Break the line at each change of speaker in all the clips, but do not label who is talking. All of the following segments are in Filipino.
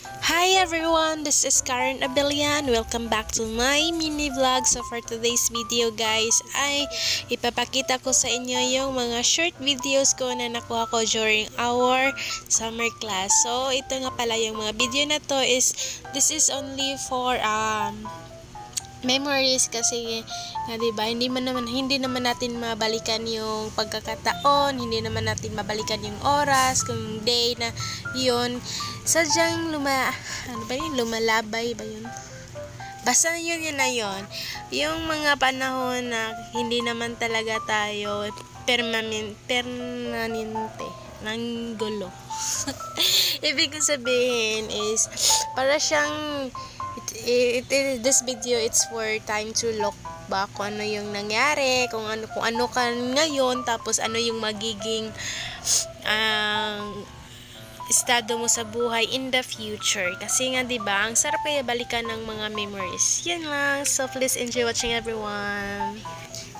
Hi everyone, this is Karen Abelian. Welcome back to my mini vlog. So for today's video guys, ay ipapakita ko sa inyo yung mga short videos ko na nakuha ko during our summer class. So ito nga pala yung mga video na to this is only for memories kasi nga diba, hindi naman natin mabalikan yung pagkakataon, hindi naman natin mabalikan yung oras, kung day na yun sadyang lumalabay ba yun? Basta yun na yun. Yung mga panahon na hindi naman talaga tayo permanente ng gulo. Ibig ko sabihin is para siyang this video it's for time to look back kung ano yung nangyari, kung ano ka ngayon, tapos ano yung magiging estado mo sa buhay in the future. Kasi nga 'di ba, ang sarap kaya balikan ng mga memories. Yan lang. So please enjoy watching everyone.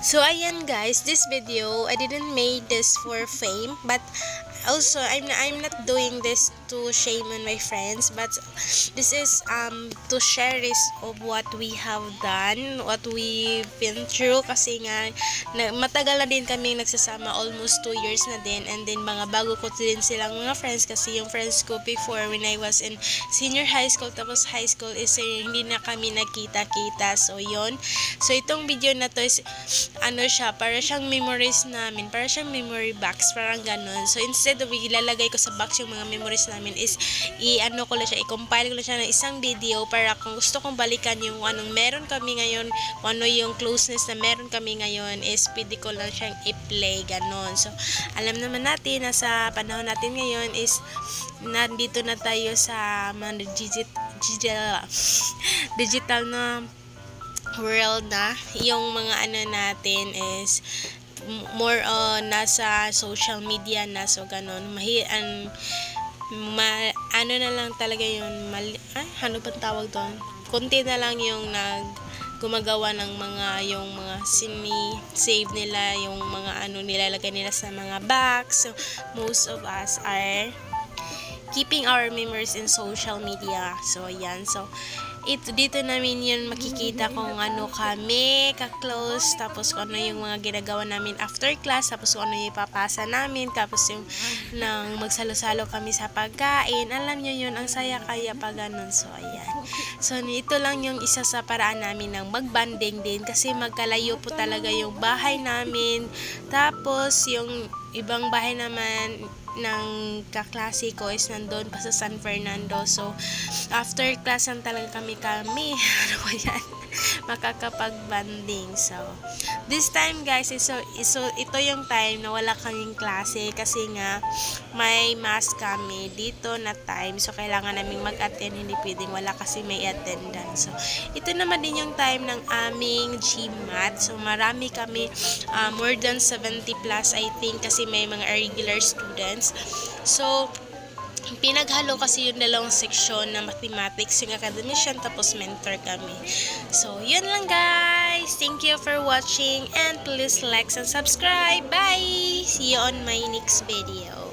So ayan guys, this video I didn't make this for fame, but also I'm not doing this to shame on my friends, but this is to share this of what we have done, what we've been through, kasi nga matagal na din kami nagsasama, almost 2 years na din, and then mga bago ko din silang mga friends, kasi yung friends ko before when I was in senior high school tapos high school is hindi na kami nagkita-kita. So yun, so itong video na to is siya, para siyang memories namin, para siyang memory box, parang ganun. So instead of ilalagay ko sa box yung mga memories namin is i-compile ko lang siya ng isang video, para kung gusto kong balikan yung anong meron kami ngayon, kung ano yung closeness na meron kami ngayon, is pwede ko lang siyang i-play, ganun. So alam naman natin na sa panahon natin ngayon is nandito na tayo sa mga digital na world na. Yung mga natin is more on nasa social media na, so ganun. Na lang talaga yun, ano bang tawag doon? Konti na lang yung gumagawa ng yung mga save nila, yung mga nilalagay nila sa mga box. So most of us are keeping our memories in social media. So ayan, so dito namin yun makikita kung ano kami ka-close, tapos kung ano yung mga ginagawa namin after class, tapos kung ano yung ipapasa namin, tapos yung nang magsalo-salo kami sa pagkain. Alam nyo yun, ang saya kaya pag ganun. So ayan, so ito lang yung isa sa paraan namin ng mag-banding din, kasi magkalayo po talaga yung bahay namin, tapos yung ibang bahay naman ng kaklase ko is nandun pa sa San Fernando. So after class lang talaga kami makakapag-banding. So this time guys, so ito yung time na wala kaming klase, kasi nga may mass kami dito na time, so kailangan naming mag-attend, hindi pwedeng wala kasi may attendance. So ito naman din yung time ng aming GMAT. So marami kami, more than 70 plus I think, kasi may mga regular students. So pinaghalo kasi yung dalawang seksyon na mathematics, yung academician, tapos mentor kami. So yun lang guys, thank you for watching, and please like and subscribe. Bye! See you on my next video.